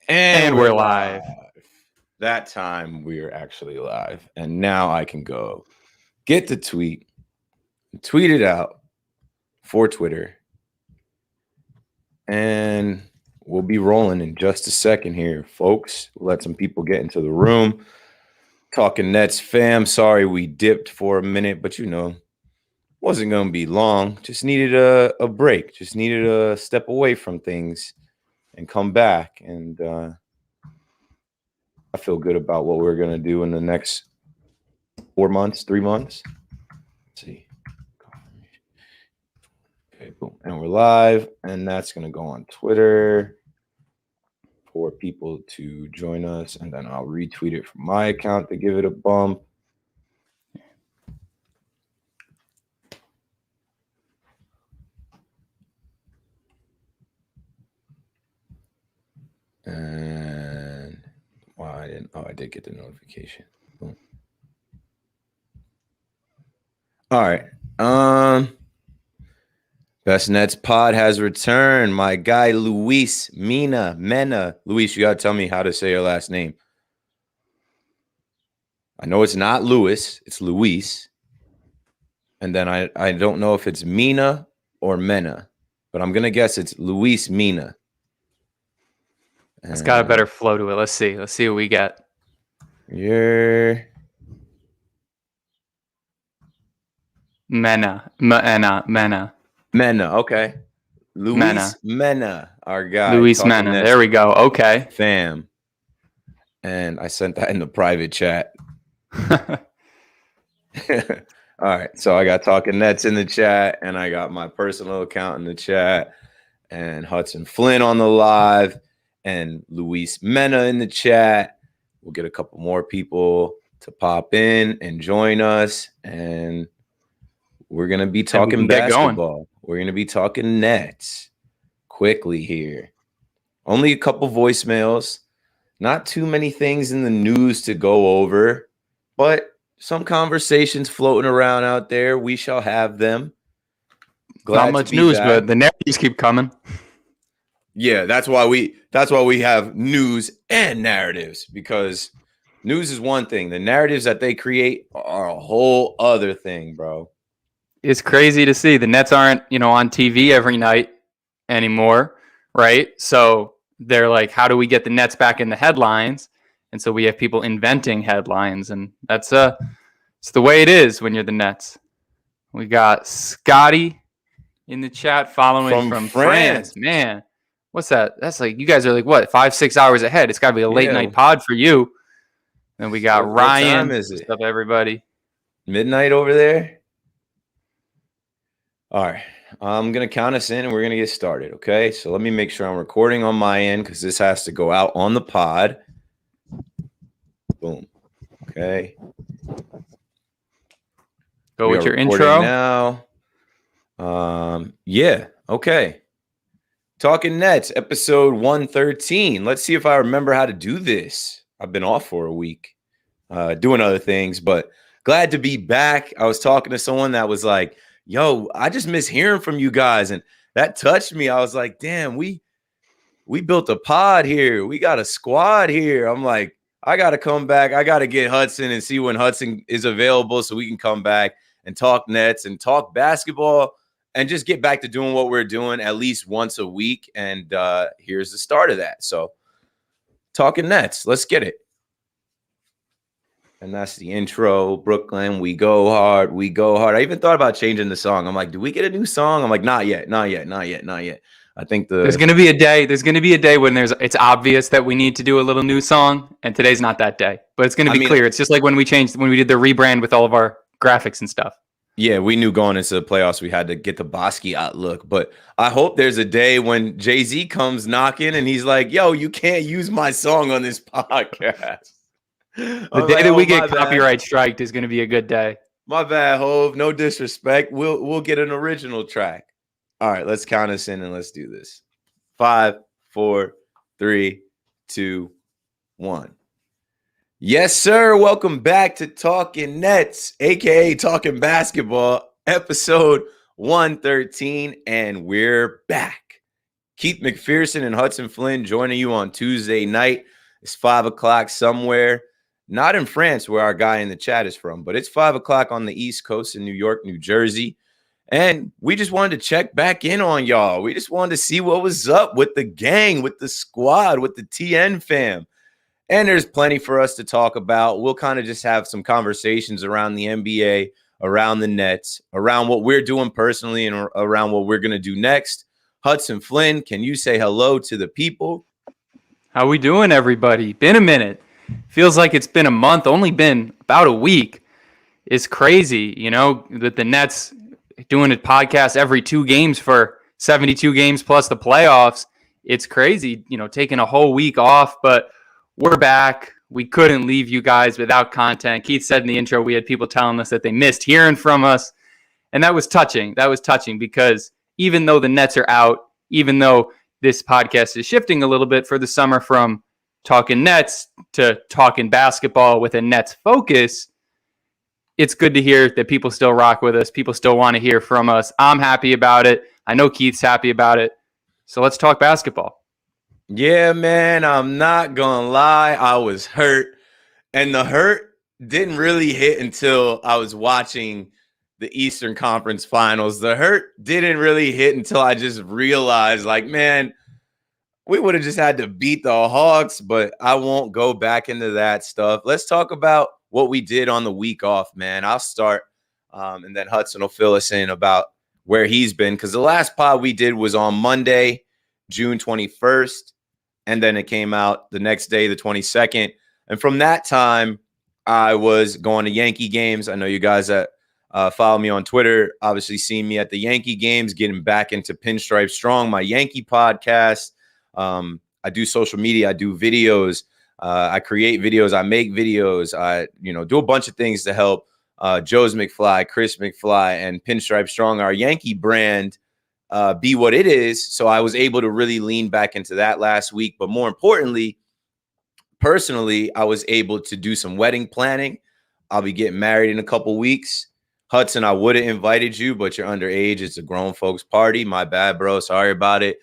And we're we're live. That time we are actually live. And now I can go get the tweet, tweet it out for Twitter. And we'll be rolling in just a second here, folks. Let some people get into the room. Talking Nets fam. Sorry we dipped for a minute, but wasn't going to be long. Just needed a break. Just needed a step away from things and come back. And I feel good about what we're going to do in the next 4 months, 3 months. Let's see. Okay, boom. And we're live. And that's going to go on Twitter for people to join us. And then I'll retweet it from my account to give it a bump. And I did get the notification. Boom. All right. Best Nets Pod has returned. My guy Luis Mena. Luis, you gotta tell me how to say your last name. I know it's not Luis, it's Luis. And then I don't know if it's Mina or Mena, but I'm gonna guess it's Luis Mena. It's got a better flow to it. Let's see. Let's see what we get. Yeah. Mena. Okay. Luis Mena, our guy. Luis Mena. There we go. Okay. Fam. And I sent that in the private chat. All right. So I got Talking Nets in the chat, and I got my personal account in the chat, and Hudson Flynn on the live, and Luis Mena in the chat. We'll get a couple more people to pop in and join us, and we're going to be talking basketball. We're going to be talking Nets quickly here. Only a couple voicemails. Not too many things in the news to go over, but some conversations floating around out there. We shall have them. Glad Not much news, but the narratives keep coming. Yeah, that's why we have news and narratives, because news is one thing. The narratives that they create are a whole other thing, bro. It's crazy to see the Nets aren't, on TV every night anymore, right? So they're like, how do we get the Nets back in the headlines? And so we have people inventing headlines, and it's the way it is when you're the Nets. We got Scotty in the chat following from France. Man, what's that? That's like, you guys are like, what, 5-6 hours ahead? It's got to be a late night pod for you. And we got Ryan. What time is it? What's up, everybody? Midnight over there? All right. I'm going to count us in and we're going to get started, okay? So let me make sure I'm recording on my end, because this has to go out on the pod. Boom. Okay. Go with your intro now. Yeah. Okay. Talking Nets, episode 113. Let's see if I remember how to do this. I've been off for a week, doing other things, but glad to be back. I was talking to someone that was like, yo, I just miss hearing from you guys. And that touched me. I was like, damn, we built a pod here. We got a squad here. I'm like, I got to come back. I got to get Hudson and see when Hudson is available so we can come back and talk Nets and talk basketball and just get back to doing what we're doing at least once a week. And here's the start of that. So talking Nets, let's get it. And that's the intro. Brooklyn, we go hard. We go hard. I even thought about changing the song. I'm like, do we get a new song? I'm like, not yet. I think there's going to be a day. There's going to be a day when it's obvious that we need to do a little new song, and today's not that day. But it's going to be clear. It's just like when we did the rebrand with all of our graphics and stuff. Yeah, we knew going into the playoffs we had to get the Basquiat look. But I hope there's a day when Jay-Z comes knocking and he's like, yo, you can't use my song on this podcast. The day that we get copyright striked is going to be a good day. My bad, Hove. No disrespect. We'll get an original track. All right, let's count us in and let's do this. 5, 4, 3, 2, 1. Yes, sir. Welcome back to Talking Nets, aka Talking Basketball, episode 113, and we're back. Keith McPherson and Hudson Flynn joining you on Tuesday night. It's 5 o'clock somewhere, not in France where our guy in the chat is from, but it's 5 o'clock on the East Coast in New York, New Jersey. And we just wanted to check back in on y'all. We just wanted to see what was up with the gang, with the squad, with the TN fam. And there's plenty for us to talk about. We'll kind of just have some conversations around the NBA, around the Nets, around what we're doing personally, and around what we're going to do next. Hudson Flynn, can you say hello to the people? How we doing, everybody? Been a minute. Feels like it's been a month, only been about a week. It's crazy, you know, that the Nets doing a podcast every 2 games for 72 games plus the playoffs. It's crazy, you know, taking a whole week off, but we're back. We couldn't leave you guys without content. Keith said in the intro, we had people telling us that they missed hearing from us. And that was touching. That was touching because even though the Nets are out, even though this podcast is shifting a little bit for the summer from talking Nets to talking basketball with a Nets focus, it's good to hear that people still rock with us. People still want to hear from us. I'm happy about it. I know Keith's happy about it. So let's talk basketball. Yeah, man, I'm not gonna lie. I was hurt, and the hurt didn't really hit until I was watching the Eastern Conference Finals. The hurt didn't really hit until I just realized, like, man, we would have just had to beat the Hawks, but I won't go back into that stuff. Let's talk about what we did on the week off, man. I'll start, and then Hudson will fill us in about where he's been, because the last pod we did was on Monday, June 21st. And then it came out the next day, the 22nd. And from that time, I was going to Yankee games. I know you guys that follow me on Twitter obviously seen me at the Yankee games, getting back into Pinstripe Strong, my Yankee podcast. I do social media. I do videos. I create videos. I make videos. I do a bunch of things to help Joe's McFly, Chris McFly, and Pinstripe Strong, our Yankee brand, be what it is. So I was able to really lean back into that last week. But more importantly, personally, I was able to do some wedding planning. I'll be getting married in a couple weeks. Hudson, I would have invited you, but you're underage. It's a grown folks party. My bad, bro. Sorry about it.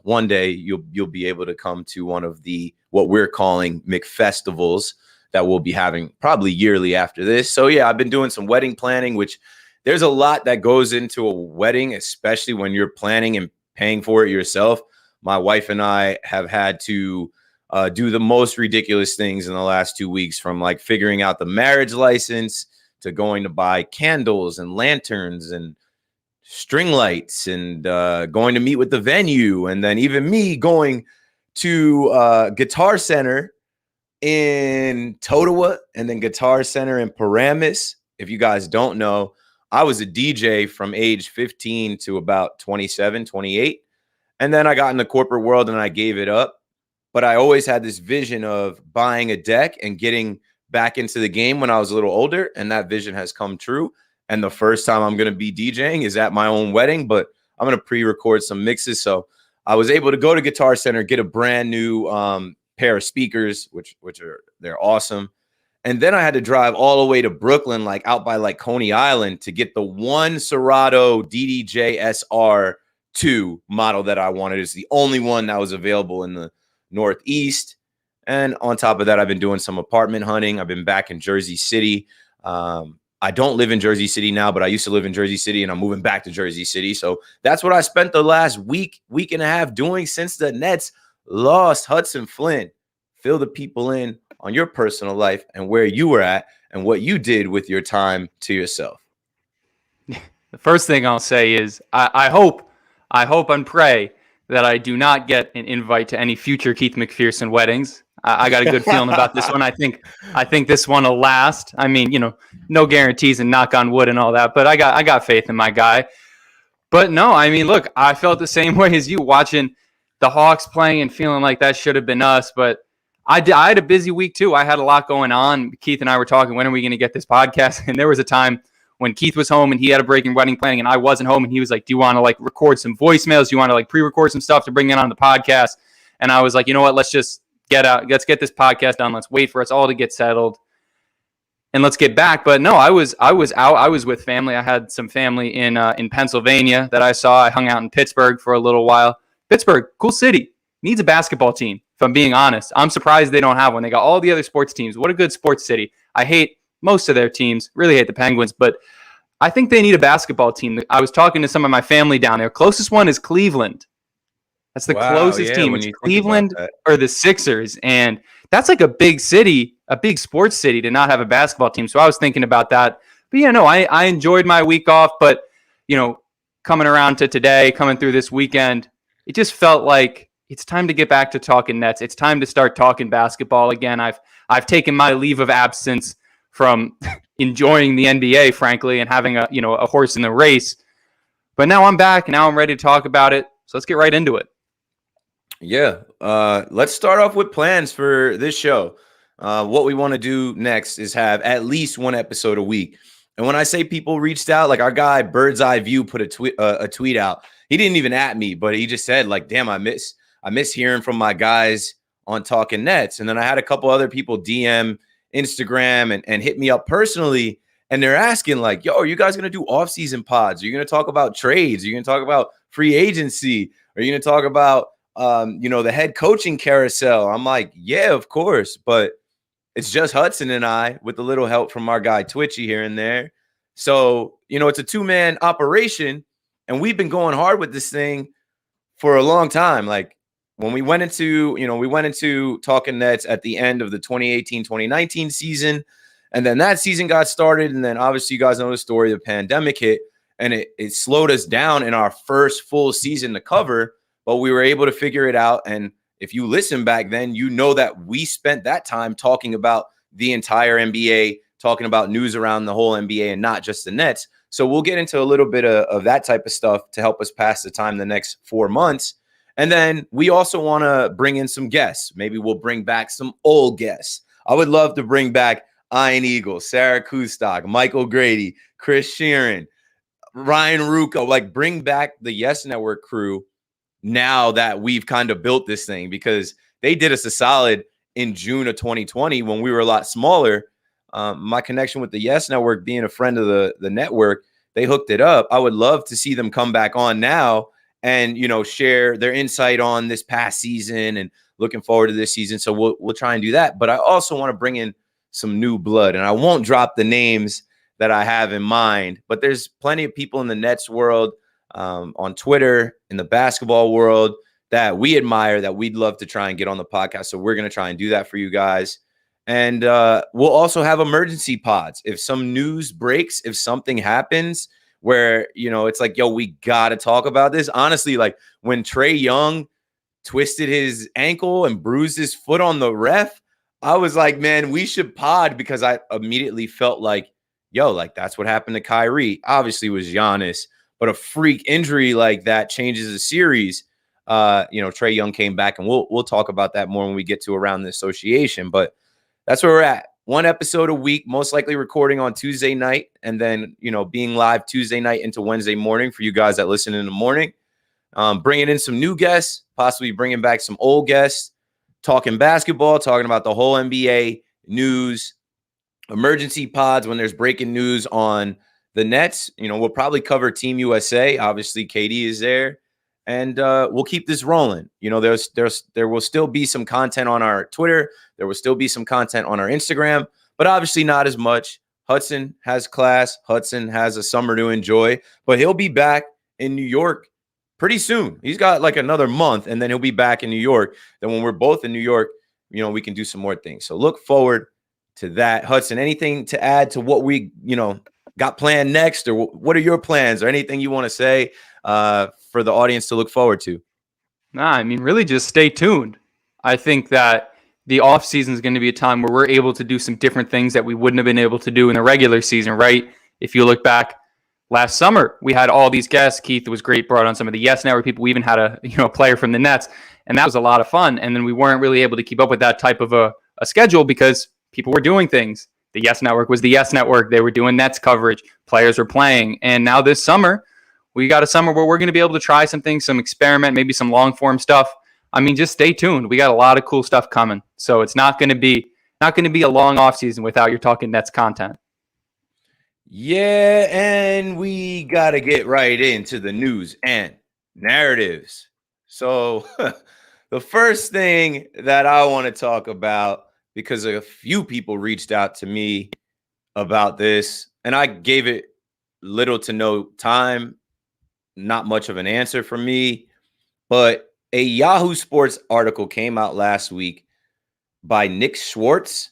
One day you'll be able to come to one of the what we're calling McFestivals that we'll be having probably yearly after this. So yeah, I've been doing some wedding planning, which there's a lot that goes into a wedding, especially when you're planning and paying for it yourself. My wife and I have had to do the most ridiculous things in the last 2 weeks, from like figuring out the marriage license to going to buy candles and lanterns and string lights and going to meet with the venue. And then even me going to Guitar Center in Totowa and then Guitar Center in Paramus. If you guys don't know, I was a DJ from age 15 to about 27, 28. And then I got in the corporate world and I gave it up. But I always had this vision of buying a deck and getting back into the game when I was a little older. And that vision has come true. And the first time I'm going to be DJing is at my own wedding, but I'm going to pre-record some mixes. So I was able to go to Guitar Center, get a brand new pair of speakers, which they're awesome. And then I had to drive all the way to Brooklyn, like out by like Coney Island, to get the one Serato DDJ SR2 model that I wanted. It's the only one that was available in the Northeast. And on top of that, I've been doing some apartment hunting. I've been back in Jersey City. I don't live in Jersey City now, but I used to live in Jersey City, and I'm moving back to Jersey City. So that's what I spent the last week and a half doing since the Nets lost. Hudson Flynn, fill the people in on your personal life and where you were at and what you did with your time to yourself. The first thing I'll say is I hope and pray that I do not get an invite to any future Keith McPherson weddings. I got a good feeling about this one. I think this one will last. I mean, no guarantees and knock on wood and all that, but I got faith in my guy. But no, I mean, look, I felt the same way as you watching the Hawks playing and feeling like that should have been us. But I had a busy week too. I had a lot going on. Keith and I were talking, when are we going to get this podcast? And there was a time when Keith was home and he had a break in wedding planning and I wasn't home, and he was like, do you want to like record some voicemails? Do you want to like pre-record some stuff to bring in on the podcast? And I was like, you know what, let's just let's get this podcast done. Let's wait for us all to get settled and let's get back. But no, I was out. I was with family. I had some family in Pennsylvania that I saw. I hung out in Pittsburgh for a little while. Pittsburgh, cool city, needs a basketball team. If I'm being honest, I'm surprised they don't have one. They got all the other sports teams. What a good sports city. I hate most of their teams, really hate the Penguins, but I think they need a basketball team. I was talking to some of my family down there. Closest one is Cleveland. That's the Wow, closest yeah, team. when It's you think about Cleveland that. or the Sixers. And that's like a big city, a big sports city to not have a basketball team. So I was thinking about that. But yeah, no, I enjoyed my week off. But, coming around to today, coming through this weekend, it just felt like it's time to get back to talking Nets. It's time to start talking basketball again. I've taken my leave of absence from enjoying the NBA, frankly, and having a horse in the race. But now I'm back. Now I'm ready to talk about it. So let's get right into it. Yeah. Let's start off with plans for this show. What we want to do next is have at least one episode a week. And when I say people reached out, like our guy Bird's Eye View put a tweet out. He didn't even at me, but he just said like, "Damn, I miss hearing from my guys on Talking Nets." And then I had a couple other people DM Instagram and hit me up personally, and they're asking like, "Yo, are you guys gonna do off-season pods? Are you gonna talk about trades? Are you gonna talk about free agency? Are you gonna talk about the head coaching carousel?" I'm like, yeah, of course, but it's just Hudson and I with a little help from our guy Twitchy here and there. So, it's a two-man operation, and we've been going hard with this thing for a long time. Like when we went into Talking Nets at the end of the 2018-2019 season, and then that season got started, and then obviously you guys know the story, the pandemic hit, and it slowed us down in our first full season to cover, but we were able to figure it out. And if you listen back then, you know that we spent that time talking about the entire NBA, talking about news around the whole NBA and not just the Nets. So we'll get into a little bit of that type of stuff to help us pass the time the next 4 months. And then we also want to bring in some guests. Maybe we'll bring back some old guests. I would love to bring back Ian Eagle, Sarah Kustok, Michael Grady, Chris Sheeran, Ryan Rucco, like bring back the Yes Network crew now that we've kind of built this thing, because they did us a solid in June of 2020 when we were a lot smaller. My connection with the Yes Network, being a friend of the network, they hooked it up. I would love to see them come back on now and, share their insight on this past season and looking forward to this season. So we'll try and do that. But I also want to bring in some new blood, and I won't drop the names that I have in mind, but there's plenty of people in the Nets world, on Twitter, in the basketball world, that we admire, that we'd love to try and get on the podcast. So we're going to try and do that for you guys. And we'll also have emergency pods. If some news breaks, if something happens where, it's like, yo, we got to talk about this. Honestly, like when Trae Young twisted his ankle and bruised his foot on the ref, I was like, man, we should pod, because I immediately felt like, yo, like that's what happened to Kyrie. Obviously it was Giannis, but a freak injury like that changes the series. Trae Young came back, and we'll talk about that more when we get to around the association. But that's where we're at. One episode a week, most likely recording on Tuesday night, and then, being live Tuesday night into Wednesday morning for you guys that listen in the morning. Bringing in some new guests, possibly bringing back some old guests, talking basketball, talking about the whole NBA news, emergency pods when there's breaking news on the Nets. We'll probably cover Team USA. Obviously, KD is there. And we'll keep this rolling. There will still be some content on our Twitter. There will still be some content on our Instagram, but obviously not as much. Hudson has class. Hudson has a summer to enjoy, but he'll be back in New York pretty soon. He's got like another month, and then he'll be back in New York. Then when we're both in New York, we can do some more things. So look forward to that. Hudson, anything to add to what we, got planned next, or what are your plans, or anything you want to say for the audience to look forward to? Nah, I mean, really just stay tuned. I think that the off season is going to be a time where we're able to do some different things that we wouldn't have been able to do in the regular season, right? If you look back last summer, we had all these guests. Keith was great, brought on some of the Yes Network people. We even had a player from the Nets, and that was a lot of fun. And then we weren't really able to keep up with that type of a schedule because people were doing things. The Yes Network was the Yes Network. They were doing Nets coverage. Players were playing. And now this summer, we got a summer where we're going to be able to try some things, some experiment, maybe some long form stuff. I mean, just stay tuned. We got a lot of cool stuff coming. So it's not going to be a long off season without your Talking Nets content. Yeah, and we got to get right into the news and narratives. So the first thing that I want to talk about, because a few people reached out to me about this, and I gave it little to no time, not much of an answer from me, but a Yahoo Sports article came out last week by Nick Schwartz.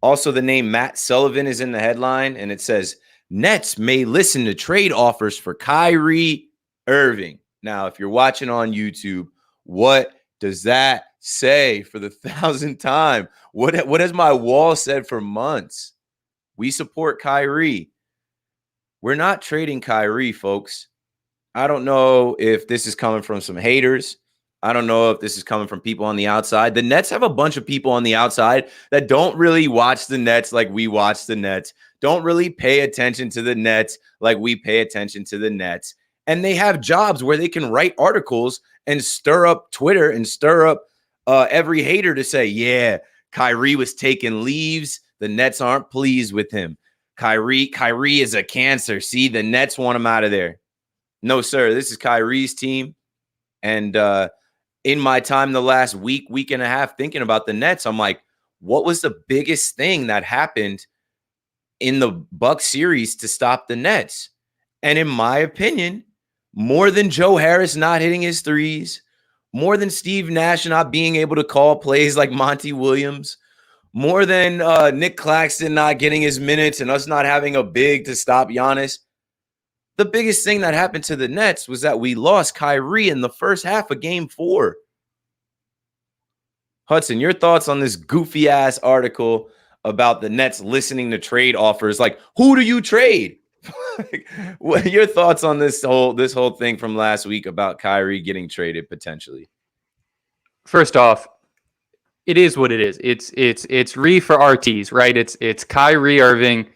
Also, the name Matt Sullivan is in the headline, and it says, Nets may listen to trade offers for Kyrie Irving. Now, if you're watching on YouTube, what does that say for the 1,000th time? What has my wall said for months? We support Kyrie. We're not trading Kyrie, folks. I don't know if this is coming from some haters. I don't know if this is coming from people on the outside. The Nets have a bunch of people on the outside that don't really watch the Nets like we watch the Nets, don't really pay attention to the Nets like we pay attention to the Nets. And they have jobs where they can write articles and stir up Twitter and stir up every hater to say, yeah, Kyrie was taking leaves. The Nets aren't pleased with him. Kyrie is a cancer. See, the Nets want him out of there. No, sir. This is Kyrie's team. And in my time the last week and a half thinking about the Nets, I'm like, what was the biggest thing that happened in the Bucks series to stop the Nets? And in my opinion, more than Joe Harris not hitting his threes, more than Steve Nash not being able to call plays like Monty Williams, more than Nick Claxton not getting his minutes and us not having a big to stop Giannis, the biggest thing that happened to the Nets was that we lost Kyrie in the first half of Game 4. Hudson, your thoughts on this goofy-ass article about the Nets listening to trade offers? Like, who do you trade? What are your thoughts on this whole thing from last week about Kyrie getting traded potentially? First off, it is what it is. It's re for RTs, right? It's Kyrie Irving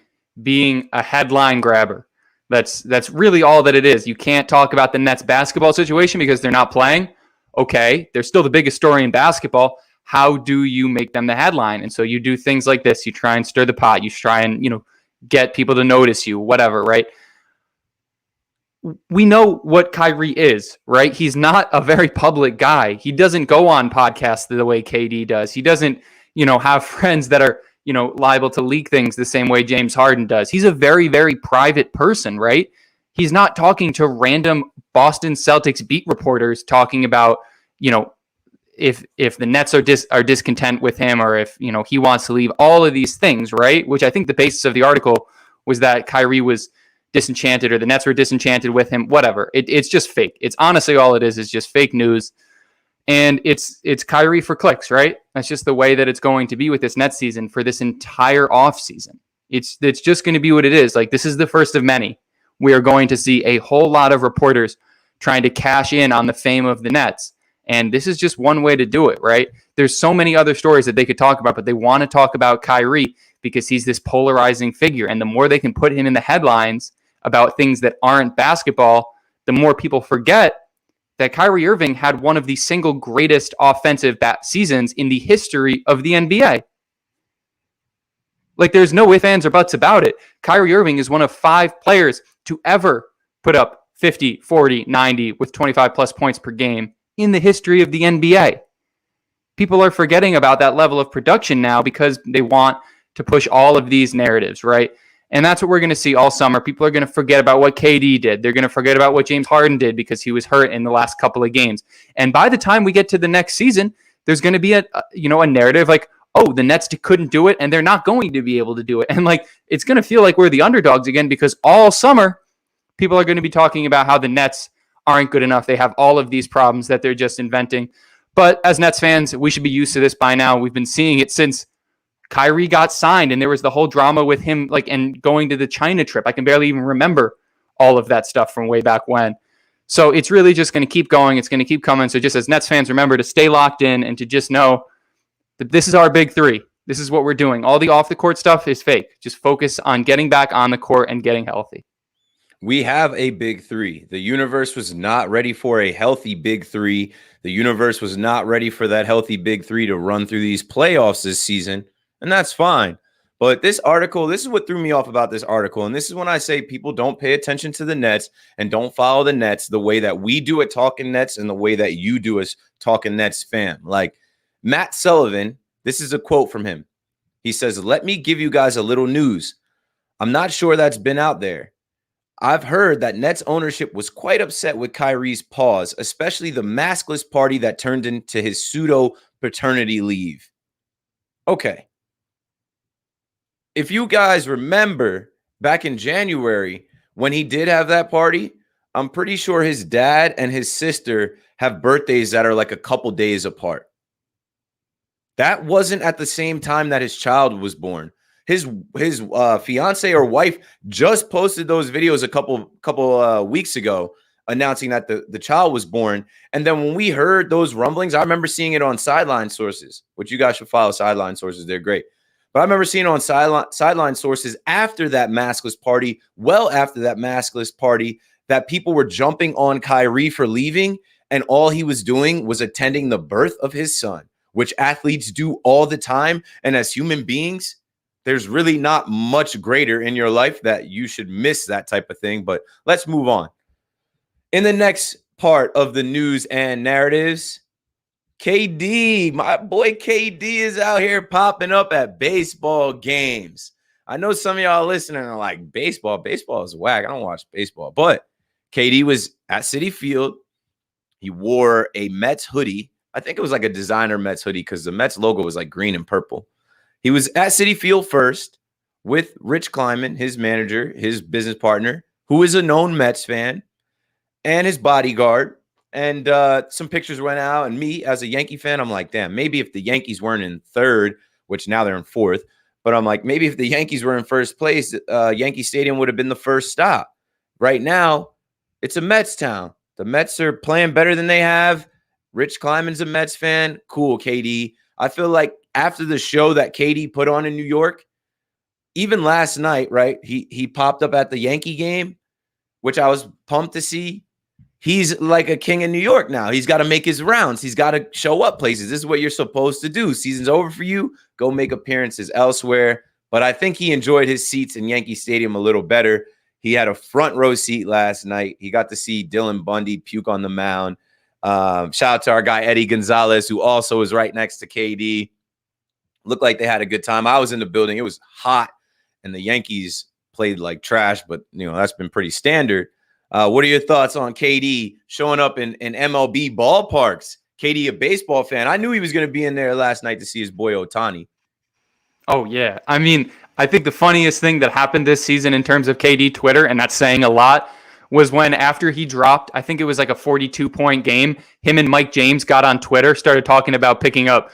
being a headline grabber. That's really all that it is. You can't talk about the Nets basketball situation because they're not playing. Okay, they're still the biggest story in basketball. How do you make them the headline? And so you do things like this. You try and stir the pot. You try and, get people to notice you, whatever, right? We know what Kyrie is, right? He's not a very public guy. He doesn't go on podcasts the way KD does. He doesn't, have friends that are, liable to leak things the same way James Harden does. He's a very, very private person, right? He's not talking to random Boston Celtics beat reporters talking about, if the Nets are discontent with him, or if, he wants to leave, all of these things, right? Which I think the basis of the article was that Kyrie was disenchanted, or the Nets were disenchanted with him, whatever. It's just fake. It's honestly all it is just fake news. And it's Kyrie for clicks, right? That's just the way that it's going to be with this Nets season for this entire offseason. It's just going to be what it is. Like, this is the first of many. We are going to see a whole lot of reporters trying to cash in on the fame of the Nets. And this is just one way to do it, right? There's so many other stories that they could talk about, but they want to talk about Kyrie because he's this polarizing figure. And the more they can put him in the headlines about things that aren't basketball, the more people forget that Kyrie Irving had one of the single greatest offensive seasons in the history of the NBA. Like, there's no ifs, ands, or buts about it. Kyrie Irving is one of 5 players to ever put up 50, 40, 90 with 25 plus points per game in the history of the NBA. People are forgetting about that level of production now because they want to push all of these narratives, right? And that's what we're going to see all summer. People are going to forget about what KD did. They're going to forget about what James Harden did because he was hurt in the last couple of games. And by the time we get to the next season, there's going to be a narrative like, oh, the Nets couldn't do it and they're not going to be able to do it. And like, it's going to feel like we're the underdogs again because all summer people are going to be talking about how the Nets aren't good enough. They have all of these problems that they're just inventing. But as Nets fans, we should be used to this by now. We've been seeing it since Kyrie got signed and there was the whole drama with him, and going to the China trip. I can barely even remember all of that stuff from way back when. So it's really just going to keep going. It's going to keep coming. So just as Nets fans, remember to stay locked in and to just know that this is our big 3. This is what we're doing. All the off the court stuff is fake. Just focus on getting back on the court and getting healthy. We have a big 3. The universe was not ready for a healthy big 3. The universe was not ready for that healthy big 3 to run through these playoffs this season. And that's fine. But this article, this is what threw me off about this article. And this is when I say people don't pay attention to the Nets and don't follow the Nets the way that we do at Talking Nets and the way that you do as Talking Nets fam. Like Matt Sullivan, this is a quote from him. He says, "Let me give you guys a little news. I'm not sure that's been out there. I've heard that Nets ownership was quite upset with Kyrie's pause, especially the maskless party that turned into his pseudo paternity leave." Okay. If you guys remember back in January when he did have that party, I'm pretty sure his dad and his sister have birthdays that are like a couple days apart. That wasn't at the same time that his child was born. His fiance or wife just posted those videos a couple weeks ago announcing that the child was born. And then when we heard those rumblings, I remember seeing it on Sideline Sources, which you guys should follow. Sideline Sources, they're great. But I remember seeing it on Sideline Sources after that maskless party, well after that maskless party, that people were jumping on Kyrie for leaving, and all he was doing was attending the birth of his son, which athletes do all the time. And as human beings, there's really not much greater in your life that you should miss that type of thing. But let's move on. In the next part of the news and narratives, KD, my boy KD is out here popping up at baseball games. I know some of y'all listening are like, baseball is whack. I don't watch baseball. But KD was at Citi Field. He wore a Mets hoodie. I think it was like a designer Mets hoodie because the Mets logo was like green and purple. He was at Citi Field first with Rich Kleiman, his manager, his business partner, who is a known Mets fan, and his bodyguard. And some pictures went out. And me, as a Yankee fan, I'm like, damn, maybe if the Yankees weren't in third, which now they're in fourth, but I'm like, maybe if the Yankees were in first place, Yankee Stadium would have been the first stop. Right now, it's a Mets town. The Mets are playing better than they have. Rich Kleiman's a Mets fan. Cool, KD. I feel like after the show that KD put on in New York, even last night, right, he popped up at the Yankee game, which I was pumped to see. He's like a king in New York now. He's got to make his rounds. He's got to show up places. This is what you're supposed to do. Season's over for you. Go make appearances elsewhere. But I think he enjoyed his seats in Yankee Stadium a little better. He had a front row seat last night. He got to see Dylan Bundy puke on the mound. Shout out to our guy, Eddie Gonzalez, who also is right next to KD. Looked like they had a good time. I was in the building. It was hot, and the Yankees played like trash, but, that's been pretty standard. What are your thoughts on KD showing up in MLB ballparks? KD, a baseball fan. I knew he was going to be in there last night to see his boy Ohtani. Oh, yeah. I mean, I think the funniest thing that happened this season in terms of KD Twitter, and that's saying a lot, was when after he dropped, I think it was like a 42-point game, him and Mike James got on Twitter, started talking about picking up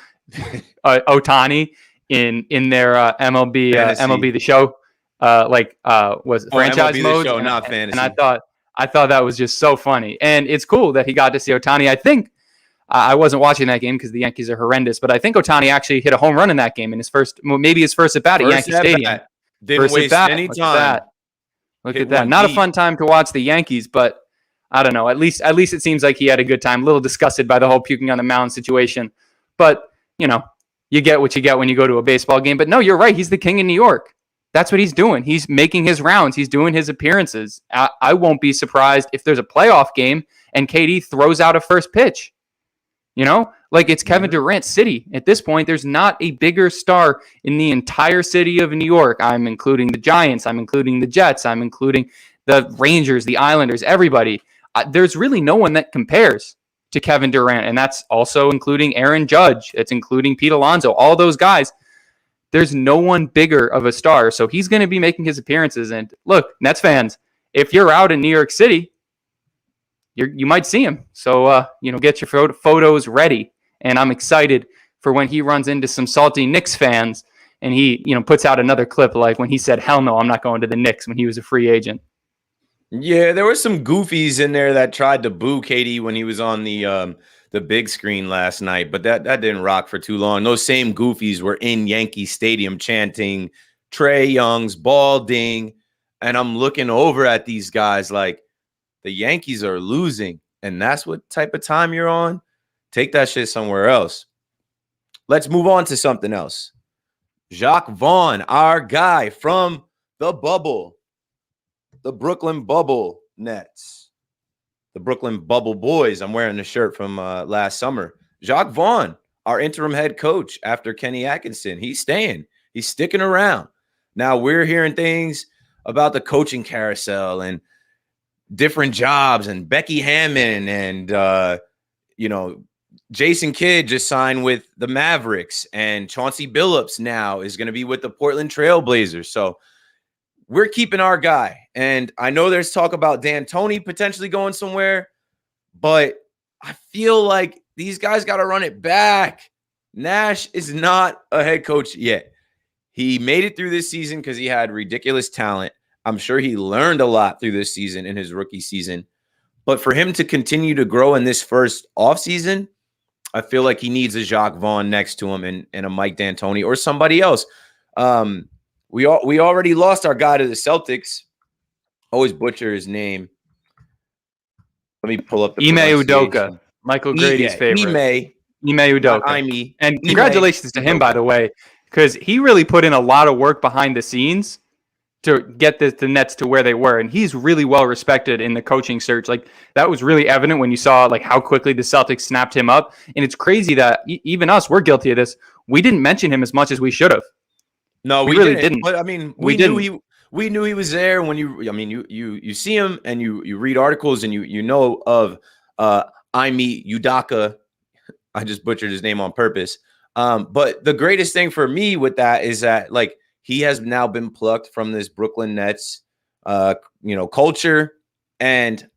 Ohtani in their MLB The Show, was franchise MLB mode. The Show, not fantasy. And I thought that was just so funny. And it's cool that he got to see Ohtani. I think I wasn't watching that game because the Yankees are horrendous, but I think Ohtani actually hit a home run in that game in his first at bat at Yankee Stadium. Didn't waste any time. Look at that. Not a fun time to watch the Yankees, but I don't know. At least it seems like he had a good time. A little disgusted by the whole puking on the mound situation. But, you get what you get when you go to a baseball game. But no, you're right. He's the king in New York. That's what he's doing. He's making his rounds. He's doing his appearances. I won't be surprised if there's a playoff game and KD throws out a first pitch. It's Kevin Durant City. At this point, there's not a bigger star in the entire city of New York. I'm including the Giants. I'm including the Jets. I'm including the Rangers, the Islanders, everybody. There's really no one that compares to Kevin Durant. And that's also including Aaron Judge. It's including Pete Alonso, all those guys. There's no one bigger of a star. So he's going to be making his appearances. And look, Nets fans, if you're out in New York City, you might see him. So, get your photos ready. And I'm excited for when he runs into some salty Knicks fans and he, puts out another clip like when he said, hell no, I'm not going to the Knicks when he was a free agent. Yeah, there were some goofies in there that tried to boo KD when he was on the big screen last night, but that didn't rock for too long. Those same goofies were in Yankee Stadium chanting Trae Young's ball ding, and I'm looking over at these guys like the Yankees are losing, and that's what type of time you're on? Take that shit somewhere else. Let's move on to something else. Jacques Vaughn, our guy from the bubble, the Brooklyn Bubble Nets, the Brooklyn Bubble Boys. I'm wearing the shirt from last summer. Jacques Vaughn, our interim head coach after Kenny Atkinson. He's staying. He's sticking around. Now we're hearing things about the coaching carousel and different jobs and Becky Hammon and, Jason Kidd just signed with the Mavericks, and Chauncey Billups now is going to be with the Portland Trailblazers. So we're keeping our guy. And I know there's talk about D'Antoni potentially going somewhere, but I feel like these guys got to run it back. Nash is not a head coach yet. He made it through this season because he had ridiculous talent. I'm sure he learned a lot through this season in his rookie season. But for him to continue to grow in this first offseason, I feel like he needs a Jacques Vaughn next to him and a Mike D'Antoni or somebody else. We already lost our guy to the Celtics. Always butcher his name. Let me pull up the Ime Udoka, Michael Grady's favorite. Ime Udoka. And congratulations to him, by the way, because he really put in a lot of work behind the scenes to get the Nets to where they were. And he's really well respected in the coaching search. Like, that was really evident when you saw like how quickly the Celtics snapped him up. And it's crazy that even us, we're guilty of this. We didn't mention him as much as we should have. No, we really didn't. But I mean, we knew he was there when you see him and you read articles and you know of Ime Udoka. I just butchered his name on purpose. But the greatest thing for me with that is that like he has now been plucked from this Brooklyn Nets culture. And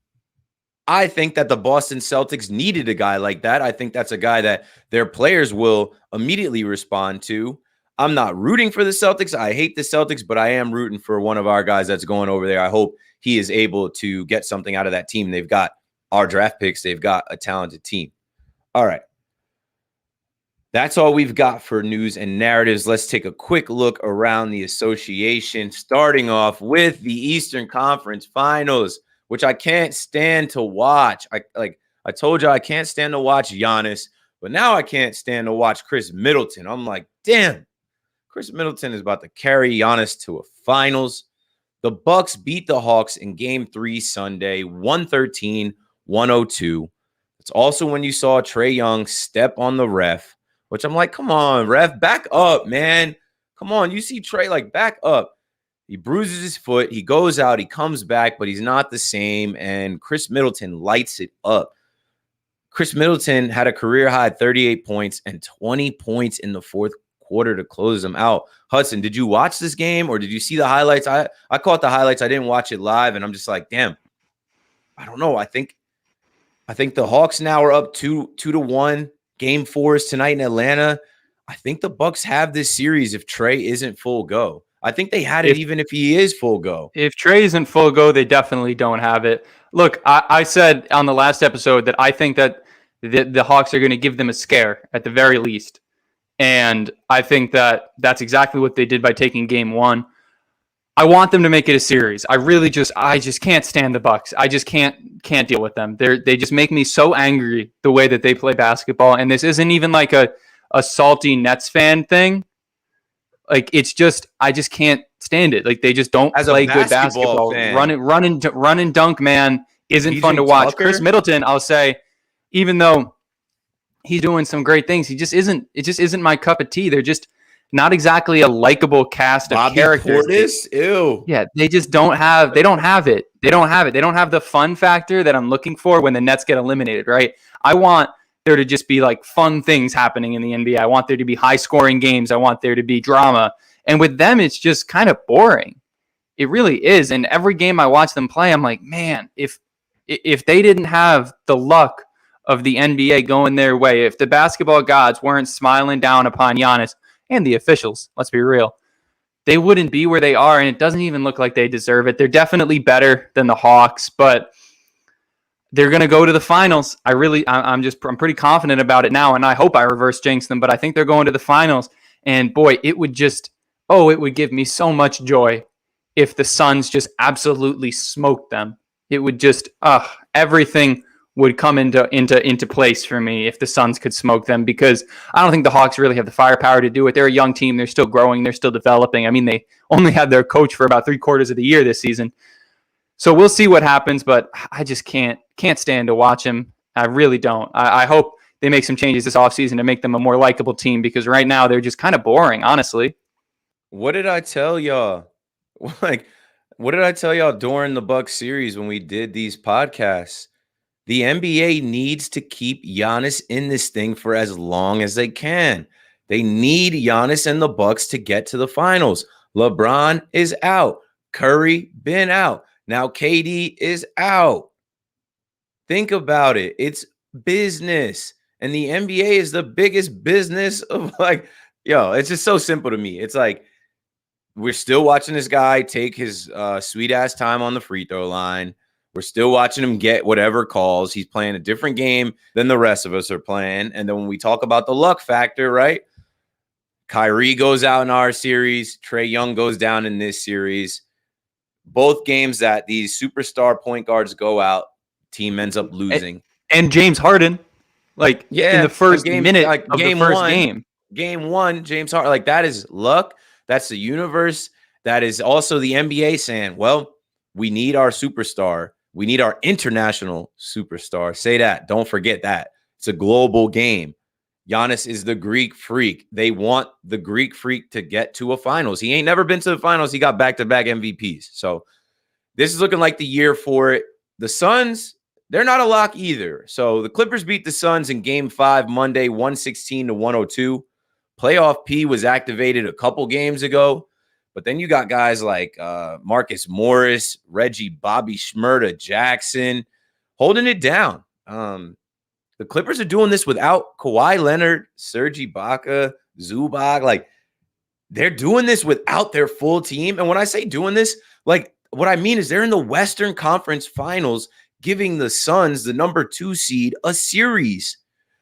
I think that the Boston Celtics needed a guy like that. I think that's a guy that their players will immediately respond to. I'm not rooting for the Celtics. I hate the Celtics, but I am rooting for one of our guys that's going over there. I hope he is able to get something out of that team. They've got our draft picks. They've got a talented team. All right. That's all we've got for news and narratives. Let's take a quick look around the association, starting off with the Eastern Conference Finals, which I can't stand to watch. I told you I can't stand to watch Giannis, but now I can't stand to watch Chris Middleton. I'm like, damn, Chris Middleton is about to carry Giannis to a finals. The Bucks beat the Hawks in Game 3 Sunday, 113-102. It's also when you saw Trae Young step on the ref, which I'm like, come on, ref, back up, man. Come on, you see Trae, like, back up. He bruises his foot. He goes out. He comes back, but he's not the same. And Chris Middleton lights it up. Chris Middleton had a career-high 38 points and 20 points in the fourth quarter to close them out. Hudson, did you watch this game or did you see the highlights? I caught the highlights. I didn't watch it live, and I'm just like, damn, I don't know. I think the Hawks now are up 2-1. Game 4 is tonight in Atlanta. I think the Bucks have this series if Trae isn't full go. I think they had it even if he is full go. If Trae isn't full go, they definitely don't have it. Look, I said on the last episode that I think that the Hawks are going to give them a scare at the very least. And I think that that's exactly what they did by taking Game 1. I want them to make it a series. I just can't stand the Bucks. I just can't deal with them. They just make me so angry the way that they play basketball. And this isn't even like a salty Nets fan thing. Like, it's just, I just can't stand it. Like, they just don't play good basketball. Run and dunk, man, isn't fun to watch. Tucker? Chris Middleton, I'll say, even though he's doing some great things, it just isn't my cup of tea. They're just not exactly a likable cast of Bobby characters. Portis? Ew. Yeah, they don't have it. They don't have the fun factor that I'm looking for when the Nets get eliminated, right? I want there to just be like fun things happening in the NBA. I want there to be high scoring games. I want there to be drama. And with them, it's just kind of boring. It really is. And every game I watch them play, I'm like, man, if they didn't have the luck of the NBA going their way, if the basketball gods weren't smiling down upon Giannis and the officials, let's be real, they wouldn't be where they are. And it doesn't even look like they deserve it. They're definitely better than the Hawks, but they're going to go to the finals. I'm pretty confident about it now, and I hope I reverse jinx them, but I think they're going to the finals. And boy, it would give me so much joy if the Suns just absolutely smoked them. It would just, everything would come into place for me if the Suns could smoke them, because I don't think the Hawks really have the firepower to do it. They're a young team. They're still growing. They're still developing. I mean, they only had their coach for about 3/4 of the year this season. So we'll see what happens, but I just can't stand to watch him. I really don't. I hope they make some changes this offseason to make them a more likable team, because right now they're just kind of boring, honestly. What did I tell y'all? Like, what did I tell y'all during the Bucks series when we did these podcasts? The NBA needs to keep Giannis in this thing for as long as they can. They need Giannis and the Bucks to get to the finals. LeBron is out. Curry been out. Now KD is out. Think about it. It's business. And the NBA is the biggest business of it's just so simple to me. It's like, we're still watching this guy take his sweet ass time on the free throw line. We're still watching him get whatever calls. He's playing a different game than the rest of us are playing. And then when we talk about the luck factor, right? Kyrie goes out in our series. Trae Young goes down in this series. Both games that these superstar point guards go out, team ends up losing. And James Harden, in the first minute of the first game. Game one, James Harden, that is luck. That's the universe. That is also the NBA saying, well, we need our superstar. We need our international superstar. Say that. Don't forget that. It's a global game. Giannis is the Greek freak. They want the Greek freak to get to a finals. He ain't never been to the finals. He got back-to-back MVPs. So this is looking like the year for it. The Suns, they're not a lock either. So the Clippers beat the Suns in Game 5 Monday, 116-102. Playoff P was activated a couple games ago. But then you got guys like Marcus Morris, Reggie, Bobby Shmurda, Jackson holding it down. The Clippers are doing this without Kawhi Leonard, Serge Ibaka, Zubac. They're doing this without their full team. And when I say doing this, what I mean is they're in the Western Conference Finals, giving the Suns, the number 2 seed, a series,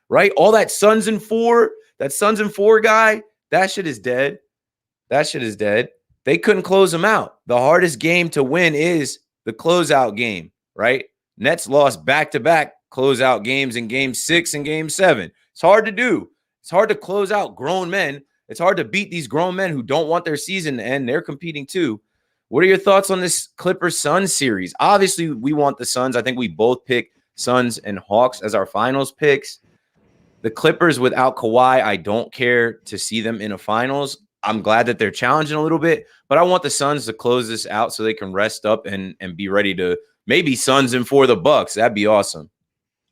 right? All that Suns in 4 guy, that shit is dead. That shit is dead. They couldn't close them out. The hardest game to win is the closeout game, right? Nets lost back-to-back closeout games in Game 6 and Game 7. It's hard to do. It's hard to close out grown men. It's hard to beat these grown men who don't want their season to end. They're competing too. What are your thoughts on this Clippers-Suns series? Obviously, we want the Suns. I think we both pick Suns and Hawks as our finals picks. The Clippers without Kawhi, I don't care to see them in a finals. I'm glad that they're challenging a little bit, but I want the Suns to close this out so they can rest up and be ready to maybe Suns in for the Bucks. That'd be awesome.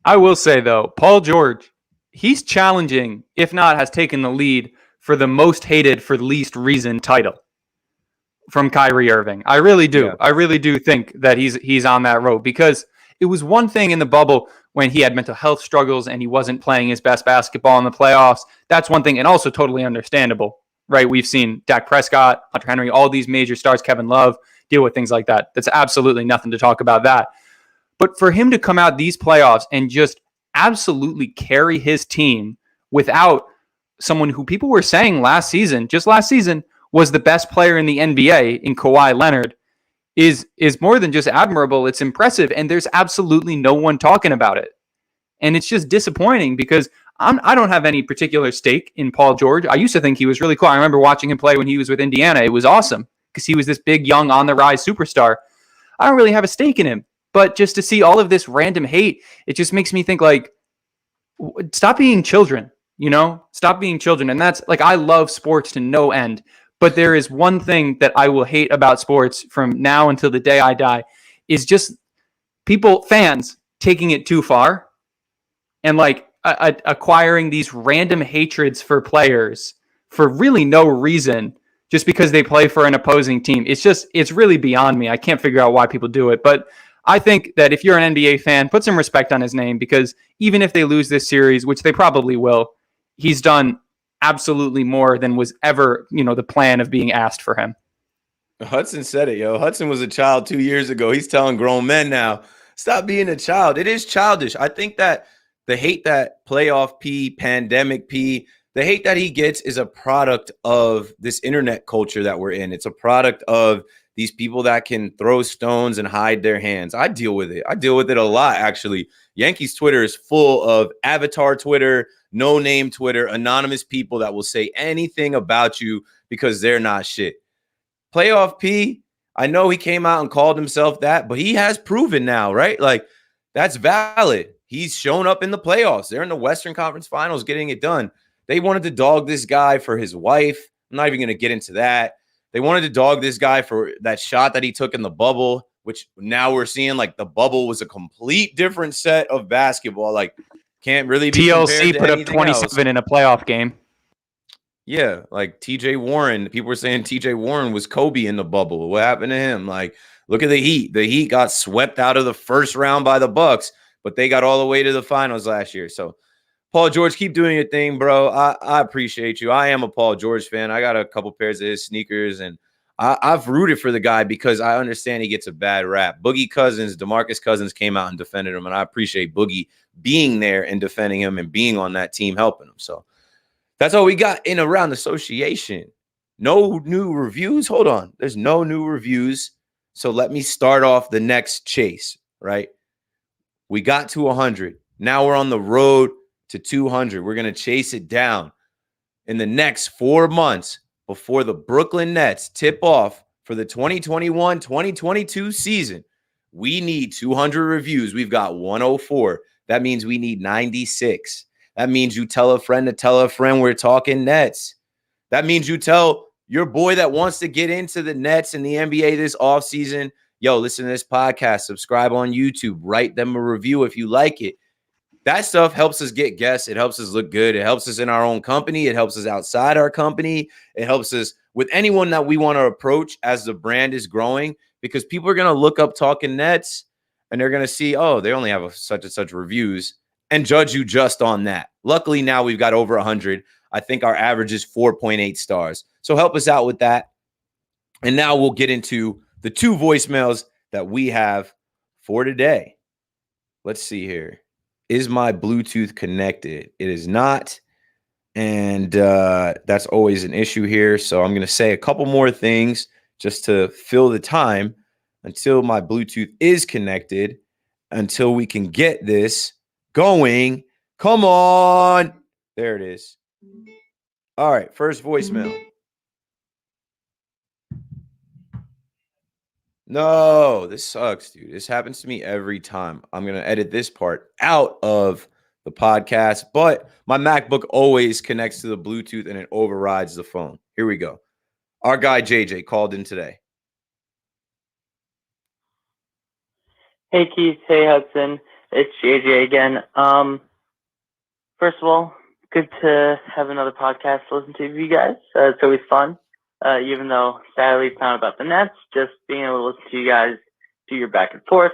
I will say, though, Paul George, he's challenging, if not has taken the lead for the most hated for least reason title from Kyrie Irving. I really do. Yeah. I really do think that he's on that road, because it was one thing in the bubble when he had mental health struggles and he wasn't playing his best basketball in the playoffs. That's one thing, and also totally understandable, right? We've seen Dak Prescott, Hunter Henry, all these major stars, Kevin Love, deal with things like that. That's absolutely nothing to talk about that. But for him to come out these playoffs and just absolutely carry his team without someone who people were saying last season was the best player in the NBA in Kawhi Leonard is more than just admirable. It's impressive, and there's absolutely no one talking about it. And it's just disappointing, because I don't have any particular stake in Paul George. I used to think he was really cool. I remember watching him play when he was with Indiana. It was awesome because he was this big, young, on-the-rise superstar. I don't really have a stake in him. But just to see all of this random hate, it just makes me think, stop being children, Stop being children. And that's, I love sports to no end. But there is one thing that I will hate about sports from now until the day I die, is just fans taking it too far and acquiring these random hatreds for players for really no reason, just because they play for an opposing team. It's really beyond me. I can't figure out why people do it. But I think that if you're an NBA fan, put some respect on his name, because even if they lose this series, which they probably will, he's done absolutely more than was ever, the plan of being asked for him. Hudson said it, yo. Hudson was a child 2 years ago. He's telling grown men now, stop being a child. It is childish. I think that the hate that playoff P, pandemic P, the hate that he gets is a product of this internet culture that we're in. It's a product of these people that can throw stones and hide their hands. I deal with it. I deal with it a lot, actually. Yankees Twitter is full of avatar Twitter, no name Twitter, anonymous people that will say anything about you because they're not shit. Playoff P, I know he came out and called himself that, but he has proven now, right? Like, that's valid. He's shown up in the playoffs. They're in the Western Conference Finals getting it done. They wanted to dog this guy for his wife. I'm not even going to get into that. They wanted to dog this guy for that shot that he took in the bubble, which now we're seeing like the bubble was a complete different set of basketball. Like, can't really be TLC put up 27 in a playoff game. Yeah, like TJ Warren. People were saying TJ Warren was Kobe in the bubble. What happened to him? Like, look at the Heat. The Heat got swept out of the first round by the Bucks, but they got all the way to the finals last year. So, Paul George, keep doing your thing, bro. I appreciate you. I am a Paul George fan. I got a couple pairs of his sneakers, and I've rooted for the guy because I understand he gets a bad rap. Boogie Cousins, DeMarcus Cousins came out and defended him, and I appreciate Boogie being there and defending him and being on that team helping him. So, that's all we got in Around the Association. No new reviews. Hold on. There's no new reviews. So let me start off the next chase, right? We got to 100. Now we're on the road to 200. We're going to chase it down in the next 4 months before the Brooklyn Nets tip off for the 2021-2022 season. We need 200 reviews. We've got 104. That means we need 96. That means you tell a friend to tell a friend we're talking Nets. That means you tell your boy that wants to get into the Nets and the NBA this offseason, yo, listen to this podcast, subscribe on YouTube, write them a review if you like it. That stuff helps us get guests. It helps us look good. It helps us in our own company. It helps us outside our company. It helps us with anyone that we want to approach as the brand is growing, because people are going to look up Talking Nets and they're going to see, oh, they only have such and such reviews, and judge you just on that. Luckily, now we've got over 100. I think our average is 4.8 stars. So help us out with that. And now we'll get into the 2 voicemails that we have for today. Let's see here. Is my Bluetooth connected? It is not. And that's always an issue here. So I'm going to say a couple more things just to fill the time until my Bluetooth is connected, until we can get this going. Come on. There it is. All right. First voicemail. No, this sucks, dude. This happens to me every time. I'm going to edit this part out of the podcast, but my MacBook always connects to the Bluetooth and it overrides the phone. Here we go. Our guy JJ called in today. Hey, Keith. Hey, Hudson. It's JJ again. First of all, good to have another podcast to listen to you guys. It's always fun. Even though sadly it's not about the Nets, just being able to listen to you guys do your back and forth,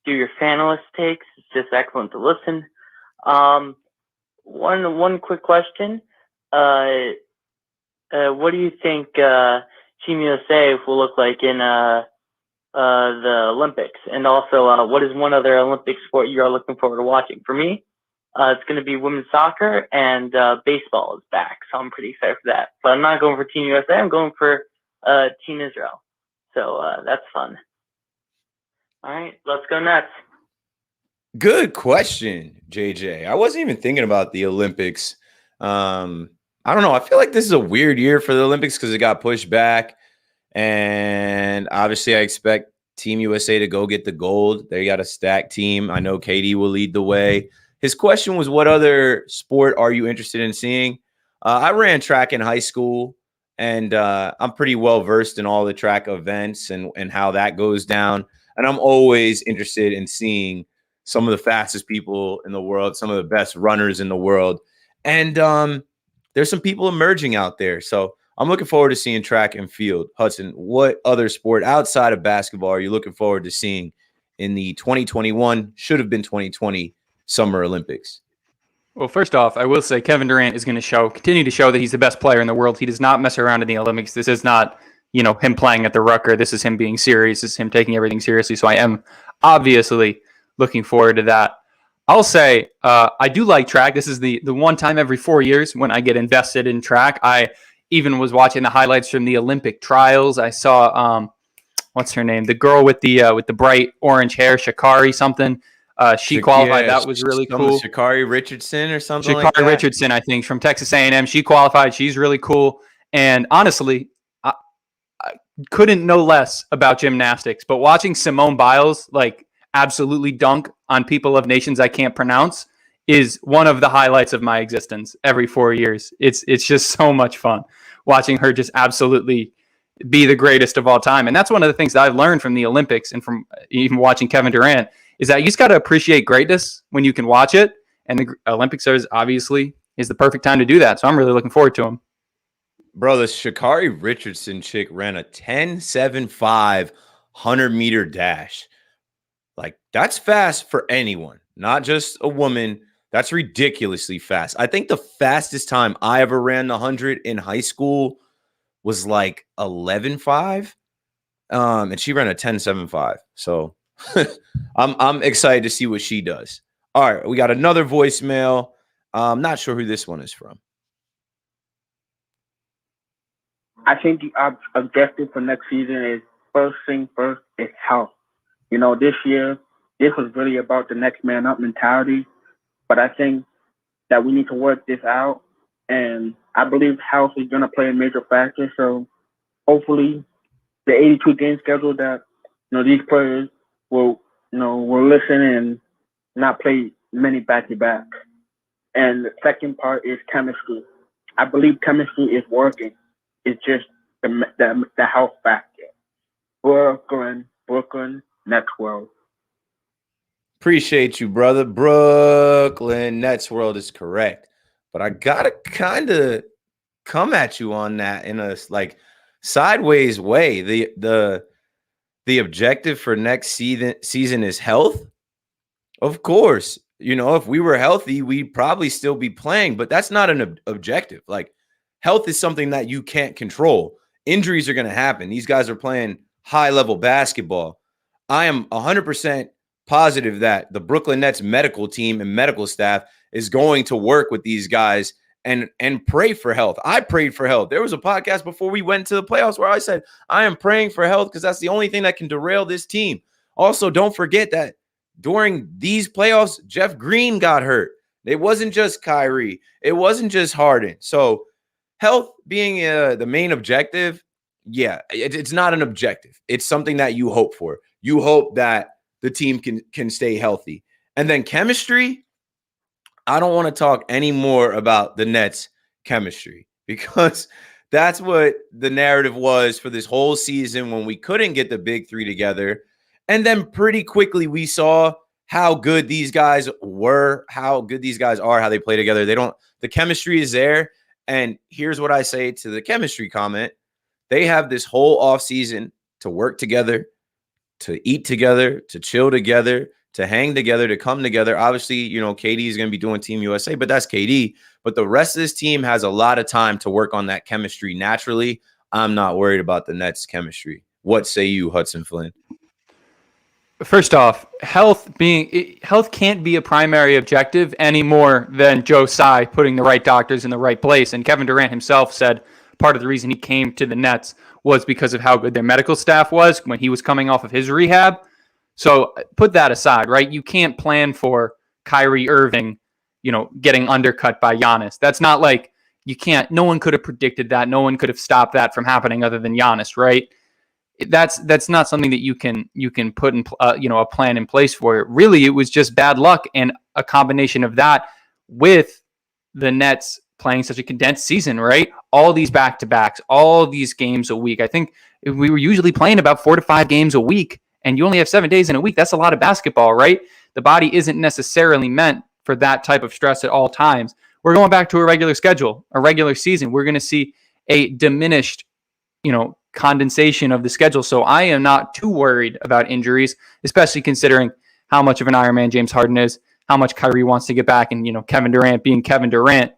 do your fanalist takes. It's just excellent to listen. One quick question. What do you think Team USA will look like in the Olympics? And also, what is one other Olympic sport you are looking forward to watching? For me, it's going to be women's soccer, and baseball is back, so I'm pretty excited for that. But I'm not going for Team USA. I'm going for Team Israel. So that's fun. All right, let's go Nets. Good question, JJ. I wasn't even thinking about the Olympics. I don't know. I feel like this is a weird year for the Olympics because it got pushed back. And obviously, I expect Team USA to go get the gold. They got a stacked team. I know KD will lead the way. His question was, what other sport are you interested in seeing? I ran track in high school, and I'm pretty well versed in all the track events and how that goes down. And I'm always interested in seeing some of the fastest people in the world, some of the best runners in the world. And there's some people emerging out there. So I'm looking forward to seeing track and field. Hudson, what other sport outside of basketball are you looking forward to seeing in the 2021, should have been 2020 Summer Olympics? Well, first off, I will say Kevin Durant is going to continue to show that he's the best player in the world. He does not mess around in the Olympics. This is not, him playing at the Rucker. This is him being serious. This is him taking everything seriously. So I am obviously looking forward to that. I'll say I do like track. This is the one time every 4 years when I get invested in track. I even was watching the highlights from the Olympic trials. I saw what's her name? The girl with the bright orange hair, Sha'Carri something. She qualified. Yeah, That was really cool. Sha'Carri Richardson or something like Sha'Carri that. Richardson, I think, from Texas A&M. She qualified. She's really cool. And honestly, I couldn't know less about gymnastics. But watching Simone Biles like absolutely dunk on people of nations I can't pronounce is one of the highlights of my existence every 4 years. It's just so much fun watching her just absolutely be the greatest of all time. And that's one of the things that I've learned from the Olympics and from even watching Kevin Durant is that you just got to appreciate greatness when you can watch it. And the Olympics is the perfect time to do that. So I'm really looking forward to them. Bro, the Sha'Carri Richardson chick ran a 10.75 100-meter dash. Like, that's fast for anyone, not just a woman. That's ridiculously fast. I think the fastest time I ever ran the 100 in high school was like 11.5. And she ran a 10.75. So I'm excited to see what she does. All right, we got another voicemail. I'm not sure who this one is from. I think the objective for next season is first thing first is health. You know, this year, this was really about the next man up mentality. But I think that we need to work this out. And I believe health is going to play a major factor. So hopefully the 82 game schedule that, these players will listen and not play many back-to-back. And the second part is chemistry. I believe chemistry is working. It's just the health factor. Brooklyn, Nets World. Appreciate you, brother. Brooklyn Nets World is correct. But I gotta kind of come at you on that in a like sideways way. The objective for next season is health. Of course, if we were healthy, we'd probably still be playing, but that's not an objective. Like, health is something that you can't control. Injuries are going to happen. These guys are playing high-level basketball. I am 100% positive that the Brooklyn Nets medical team and medical staff is going to work with these guys and pray for health. I prayed for health. There was a podcast before we went to the playoffs where I said, I am praying for health because that's the only thing that can derail this team. Also, don't forget that during these playoffs, Jeff Green got hurt. It wasn't just Kyrie. It wasn't just Harden. So health being the main objective, yeah, it's not an objective. It's something that you hope for. You hope that the team can stay healthy. And then chemistry, I don't want to talk any more about the Nets chemistry because that's what the narrative was for this whole season when we couldn't get the big three together. And then pretty quickly we saw how good these guys were, how good these guys are, how they play together. The chemistry is there. And here's what I say to the chemistry comment. They have this whole offseason to work together, to eat together, to chill together, to hang together, to come together. Obviously, KD is going to be doing Team USA, but that's KD. But the rest of this team has a lot of time to work on that chemistry naturally. I'm not worried about the Nets chemistry. What say you, Hudson Flynn? First off, health can't be a primary objective any more than Joe Tsai putting the right doctors in the right place. And Kevin Durant himself said part of the reason he came to the Nets was because of how good their medical staff was when he was coming off of his rehab. So put that aside, right? You can't plan for Kyrie Irving, getting undercut by Giannis. That's not like no one could have predicted that. No one could have stopped that from happening other than Giannis, right? That's not something that you can put in a plan in place for. Really, it was just bad luck and a combination of that with the Nets playing such a condensed season, right? All these back-to-backs, all these games a week. I think we were usually playing about 4 to 5 games a week, and you only have 7 days in a week. That's a lot of basketball, right? The body isn't necessarily meant for that type of stress at all times. We're going back to a regular schedule, a regular season. We're going to see a diminished, condensation of the schedule. So I am not too worried about injuries, especially considering how much of an Iron Man James Harden is, how much Kyrie wants to get back, and Kevin Durant being Kevin Durant.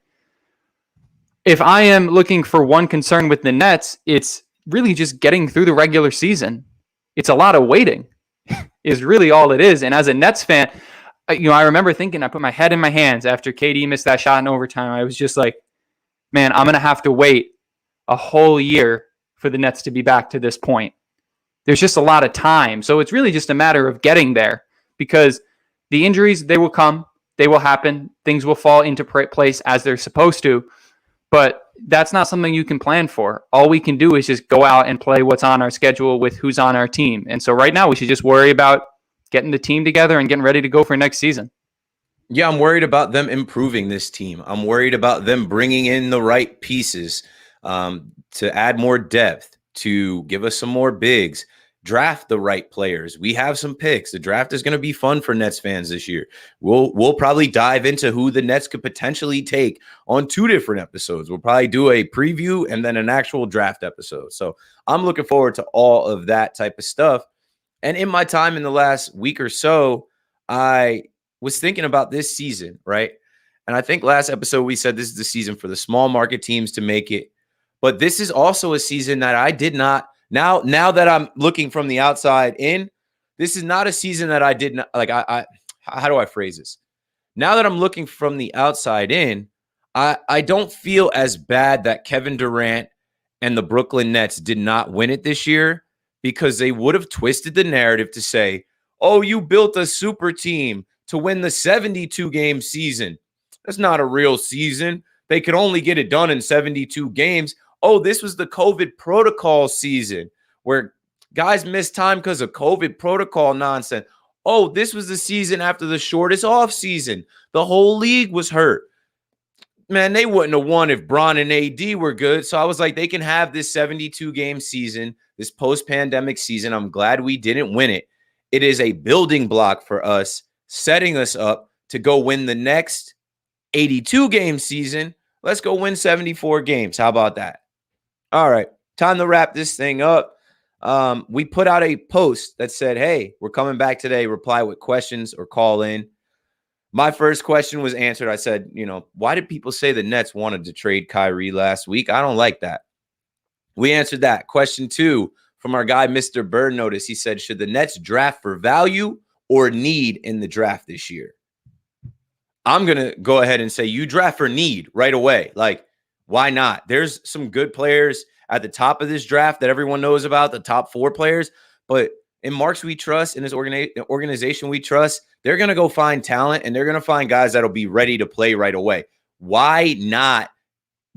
If I am looking for one concern with the Nets, it's really just getting through the regular season. It's a lot of waiting is really all it is. And as a Nets fan, I remember thinking, I put my head in my hands after KD missed that shot in overtime. I was just like, man, I'm going to have to wait a whole year for the Nets to be back to this point. there's just a lot of time. So it's really just a matter of getting there, because the injuries, they will come, they will happen, things will fall into place as they're supposed to, but that's not something you can plan for. All we can do is just go out and play what's on our schedule with who's on our team. And so right now we should just worry about getting the team together and getting ready to go for next season. Yeah, I'm worried about them improving this team. I'm worried about them bringing in the right pieces to add more depth, to give us some more bigs, draft the right players. We have some picks. The draft is going to be fun for Nets fans this year. We'll probably dive into who the Nets could potentially take on 2 different episodes. We'll probably do a preview and then an actual draft episode. So I'm looking forward to all of that type of stuff. And in my time in the last week or so, I was thinking about this season, right? And I think last episode we said this is the season for the small market teams to make it. But this is also a season that I did not. Now that I'm looking from the outside in, this is not a season that I did not like. How do I phrase this? Now that I'm looking from the outside in, I don't feel as bad that Kevin Durant and the Brooklyn Nets did not win it this year, because they would have twisted the narrative to say, oh, you built a super team to win the 72-game season. That's not a real season. They could only get it done in 72 games. Oh, this was the COVID protocol season where guys missed time because of COVID protocol nonsense. Oh, this was the season after the shortest off season. The whole league was hurt. Man, they wouldn't have won if Bron and AD were good. So I was like, they can have this 72-game season, this post-pandemic season. I'm glad we didn't win it. It is a building block for us, setting us up to go win the next 82-game season. Let's go win 74 games. How about that? All right, time to wrap this thing up. We put out a post that said, hey, we're coming back today. Reply with questions or call in. My first question was answered. I said, why did people say the Nets wanted to trade Kyrie last week? I don't like that. We answered that. Question 2 from our guy, Mr. Bird Notice. He said, should the Nets draft for value or need in the draft this year? I'm going to go ahead and say you draft for need right away. Like, why not? There's some good players at the top of this draft that everyone knows about, the top 4 players. But in Marks we trust, in this organization we trust, they're going to go find talent, and they're going to find guys that'll be ready to play right away. Why not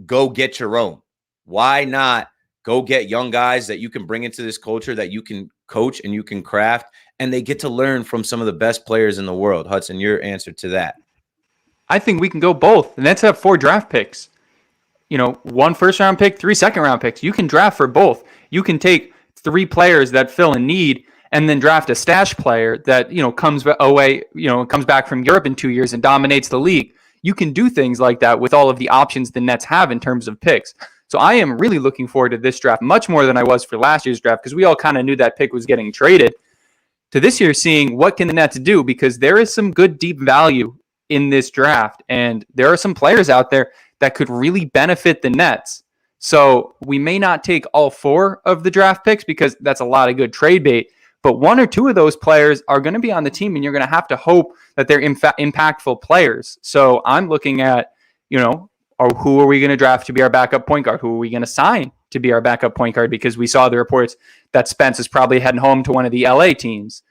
go get your own? Why not go get young guys that you can bring into this culture, that you can coach and you can craft, and they get to learn from some of the best players in the world? Hudson, your answer to that. I think we can go both. The Nets have 4 draft picks. 1 first-round pick, 3 second-round picks. You can draft for both. You can take 3 players that fill a need and then draft a stash player that, comes away, comes back from Europe in 2 years and dominates the league. You can do things like that with all of the options the Nets have in terms of picks. So I am really looking forward to this draft much more than I was for last year's draft, because we all kind of knew that pick was getting traded, to this year seeing what can the Nets do, because there is some good deep value in this draft, and there are some players out there that could really benefit the Nets. So we may not take all 4 of the draft picks, because that's a lot of good trade bait, but 1 or 2 of those players are going to be on the team, and you're going to have to hope that they're impactful players. So I'm looking at, who are we going to draft to be our backup point guard? Who are we going to sign to be our backup point guard? Because we saw the reports that Spence is probably heading home to one of the LA teams.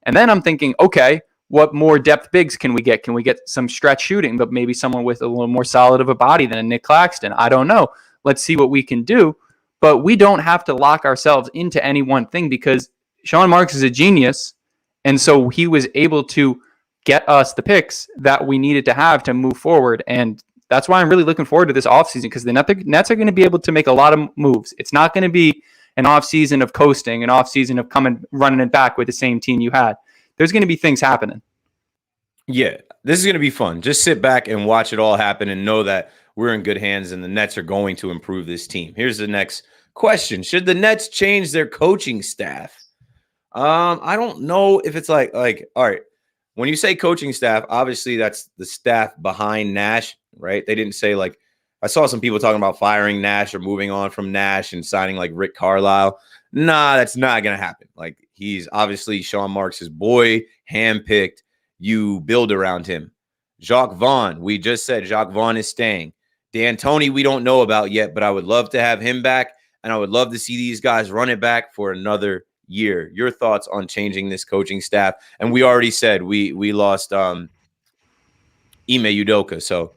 And then I'm thinking, okay, what more depth bigs can we get? Can we get some stretch shooting, but maybe someone with a little more solid of a body than a Nick Claxton? I don't know. Let's see what we can do. But we don't have to lock ourselves into any one thing, because Sean Marks is a genius. And so he was able to get us the picks that we needed to have to move forward. And that's why I'm really looking forward to this offseason, because the Nets are going to be able to make a lot of moves. It's not going to be an offseason of coasting, an offseason of running it back with the same team you had. There's going to be things happening. Yeah, this is going to be fun. Just sit back and watch it all happen and know that we're in good hands and the Nets are going to improve this team. Here's the next question. Should the Nets change their coaching staff? I don't know if it's like, all right, when you say coaching staff, obviously that's the staff behind Nash, right? They didn't say I saw some people talking about firing Nash or moving on from Nash and signing Rick Carlisle. Nah, that's not going to happen. He's obviously Sean Marks' boy, handpicked. You build around him. Jacques Vaughn, we just said Jacques Vaughn is staying. D'Antoni, we don't know about yet, but I would love to have him back, and I would love to see these guys run it back for another year. Your thoughts on changing this coaching staff? And we already said we lost Ime Udoka. So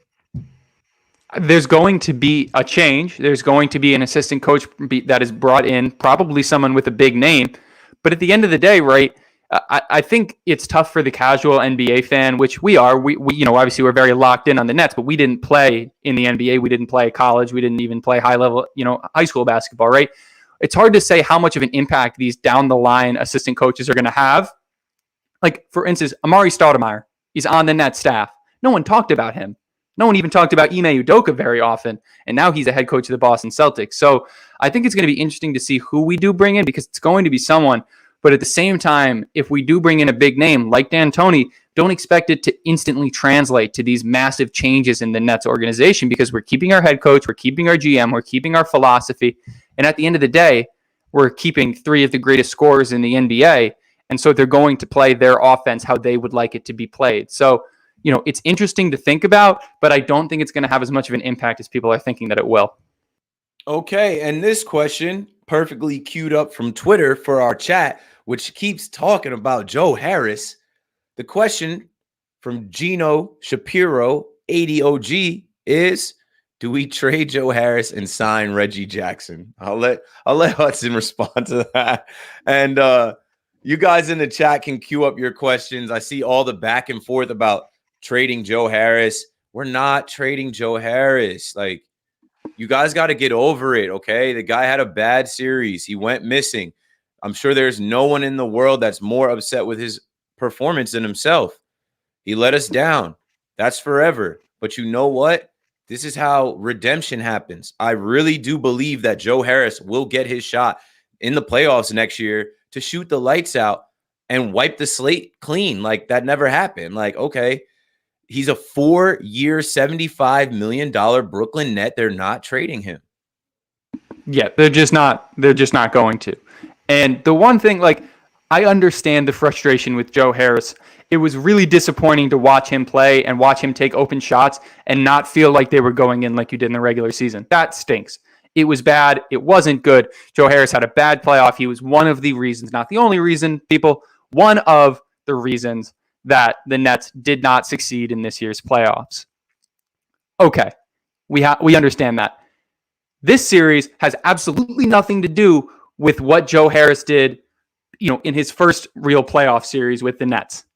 there's going to be a change. There's going to be an assistant coach that is brought in, probably someone with a big name. But at the end of the day, right, I think it's tough for the casual NBA fan, which we are. We obviously we're very locked in on the Nets, but we didn't play in the NBA. We didn't play college. We didn't even play high level, high school basketball, right? It's hard to say how much of an impact these down the line assistant coaches are going to have. Like, for instance, Amari Stoudemire, he's on the Nets staff. No one talked about him. No one even talked about Ime Udoka very often, and now he's a head coach of the Boston Celtics. So I think it's going to be interesting to see who we do bring in, because it's going to be someone. But at the same time, if we do bring in a big name like D'Antoni, don't expect it to instantly translate to these massive changes in the Nets organization, because we're keeping our head coach, we're keeping our GM, we're keeping our philosophy. And at the end of the day, we're keeping 3 of the greatest scorers in the NBA. And so they're going to play their offense how they would like it to be played. So, it's interesting to think about, but I don't think it's going to have as much of an impact as people are thinking that it will. Okay, and this question perfectly queued up from Twitter for our chat, which keeps talking about Joe Harris. The question from Gino Shapiro, 80OG, is, do we trade Joe Harris and sign Reggie Jackson? I'll let Hudson respond to that. And you guys in the chat can queue up your questions. I see all the back and forth about trading Joe Harris. We're not trading Joe Harris. Like, you guys got to get over it, okay? The guy had a bad series. He went missing. I'm sure there's no one in the world that's more upset with his performance than himself. He let us down. That's forever. But you know what? This is how redemption happens. I really do believe that Joe Harris will get his shot in the playoffs next year to shoot the lights out and wipe the slate clean. Like, that never happened. Like, okay, he's a 4-year, $75 million Brooklyn net. They're not trading him. Yeah, they're just not going to. And the one thing, like, I understand the frustration with Joe Harris. It was really disappointing to watch him play and watch him take open shots and not feel like they were going in like you did in the regular season. That stinks. It was bad. It wasn't good. Joe Harris had a bad playoff. He was one of the reasons, not the only reason, people, one of the reasons that the Nets did not succeed in this year's playoffs. Okay, we understand that. This series has absolutely nothing to do with what Joe Harris did, in his first real playoff series with the Nets,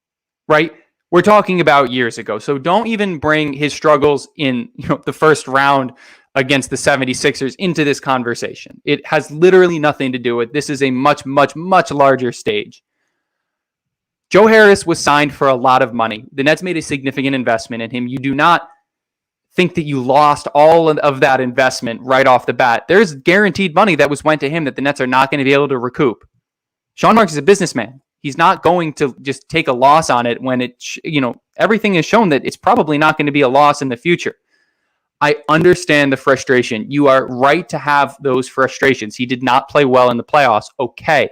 right? We're talking about years ago. So don't even bring his struggles in, the first round against the 76ers into this conversation. It has literally nothing to do with this. Is a much, much, much larger stage. Joe Harris was signed for a lot of money. The Nets made a significant investment in him. You do not think that you lost all of that investment right off the bat. There's guaranteed money that went to him that the Nets are not going to be able to recoup. Sean Marks is a businessman. He's not going to just take a loss on it when everything is shown that it's probably not going to be a loss in the future. I understand the frustration. You are right to have those frustrations. He did not play well in the playoffs. Okay.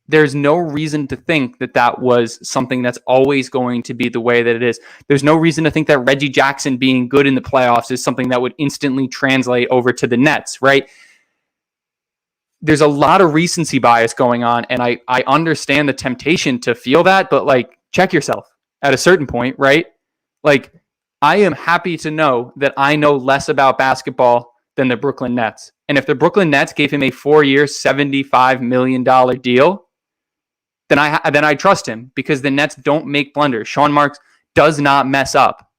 There's no reason to think that was something that's always going to be the way that it is. There's no reason to think that Reggie Jackson being good in the playoffs is something that would instantly translate over to the Nets, right? There's a lot of recency bias going on, and I understand the temptation to feel that, but like, check yourself at a certain point, right? Like, I am happy to know that I know less about basketball than the Brooklyn Nets. And if the Brooklyn Nets gave him a 4-year, $75 million deal, then I trust him, because the Nets don't make blunders. Sean Marks does not mess up.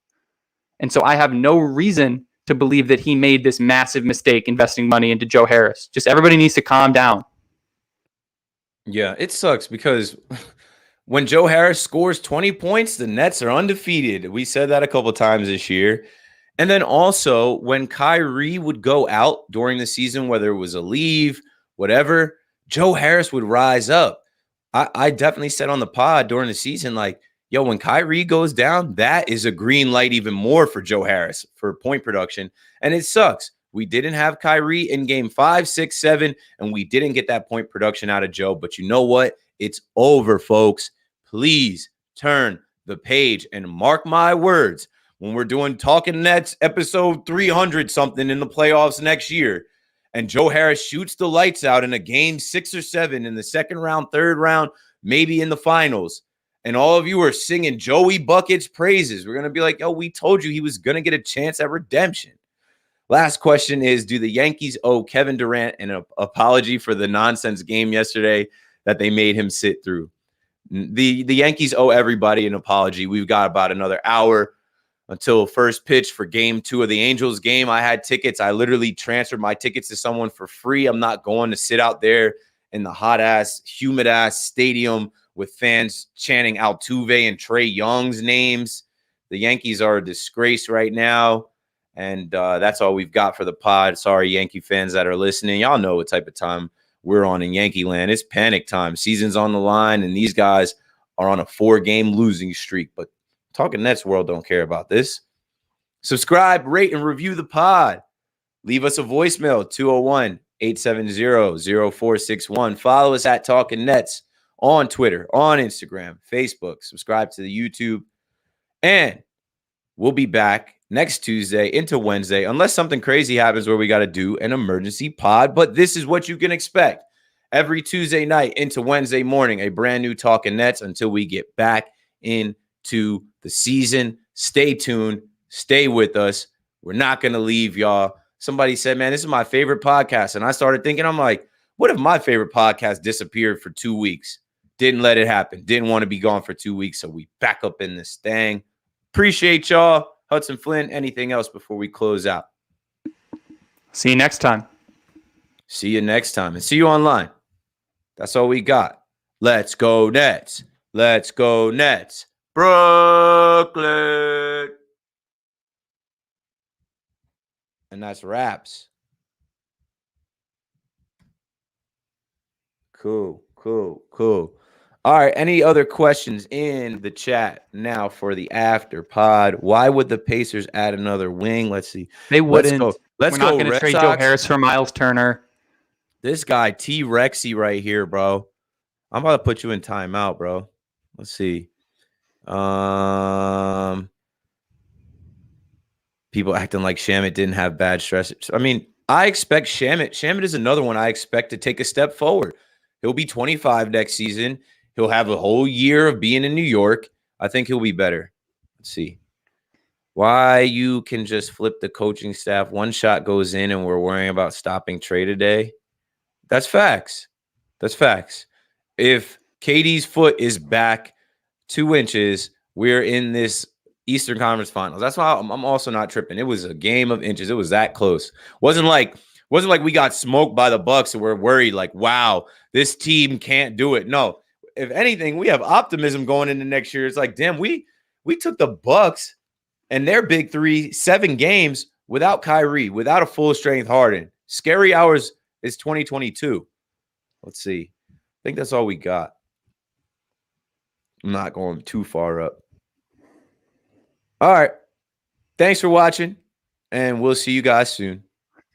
And so I have no reason to believe that he made this massive mistake investing money into Joe Harris. Just everybody needs to calm down. Yeah, it sucks because when Joe Harris scores 20 points, the Nets are undefeated. We said that a couple times this year. And then also when Kyrie would go out during the season, whether it was a leave, whatever, Joe Harris would rise up. I definitely said on the pod during the season, like, yo, when Kyrie goes down, that is a green light even more for Joe Harris for point production. And it sucks. We didn't have Kyrie in game 5, 6, 7, and we didn't get that point production out of Joe. But you know what? It's over, folks. Please turn the page and mark my words. When we're doing Talking Nets episode 300 something in the playoffs next year, and Joe Harris shoots the lights out in a game 6 or 7 in the second round, third round, maybe in the finals, and all of you are singing Joey Bucket's praises, we're going to be like, yo, we told you he was going to get a chance at redemption. Last question is, do the Yankees owe Kevin Durant an apology for the nonsense game yesterday that they made him sit through? The Yankees owe everybody an apology. We've got about another hour until first pitch for game 2 of the Angels game. I had tickets. I literally transferred my tickets to someone for free. I'm not going to sit out there in the hot-ass, humid-ass stadium with fans chanting Altuve and Trey Young's names. The Yankees are a disgrace right now, and that's all we've got for the pod. Sorry, Yankee fans that are listening. Y'all know what type of time we're on in Yankee land. It's panic time. Season's on the line, and these guys are on a 4-game losing streak. But Talking Nets world don't care about this. Subscribe, rate, and review the pod. Leave us a voicemail, 201-870-0461. Follow us at Talking Nets on Twitter, on Instagram, Facebook. Subscribe to the YouTube. And we'll be back next Tuesday into Wednesday, unless something crazy happens where we got to do an emergency pod. But this is what you can expect. Every Tuesday night into Wednesday morning, a brand new Talking Nets until we get back into the season. Stay tuned. Stay with us. We're not going to leave, y'all. Somebody said, man, this is my favorite podcast. And I started thinking, I'm like, what if my favorite podcast disappeared for 2 weeks? Didn't let it happen. Didn't want to be gone for 2 weeks. So we back up in this thing. Appreciate y'all. Hudson Flynn, anything else before we close out? See you next time. See you next time. And see you online. That's all we got. Let's go Nets. Let's go Nets. Brooklyn. And that's wraps. Cool. All right. Any other questions in the chat now for the after pod? Why would the Pacers add another wing? Let's see. They wouldn't. Let's We're not go. going to Red trade Sox. Joe Harris for Miles Turner. This guy, T-Rexy right here, bro. I'm about to put you in timeout, bro. Let's see. People acting like Shamet didn't have bad stress. I mean, I expect Shamet. Shamet is another one I expect to take a step forward. He'll be 25 next season. He'll have a whole year of being in New York. I think he'll be better. Let's see. Why you can just flip the coaching staff. One shot goes in and we're worrying about stopping Trey today. That's facts. That's facts. If KD's foot is back 2 inches, we're in this Eastern Conference Finals. That's why I'm also not tripping. It was a game of inches. It was that close. Wasn't like we got smoked by the Bucks and we're worried like, wow, this team can't do it. No. If anything, we have optimism going into next year. It's like, damn, we took the Bucks and their big 3 7 games without Kyrie, without a full strength Harden. Scary hours is 2022. Let's see. I think that's all we got. I'm not going too far up. All right. Thanks for watching, and we'll see you guys soon.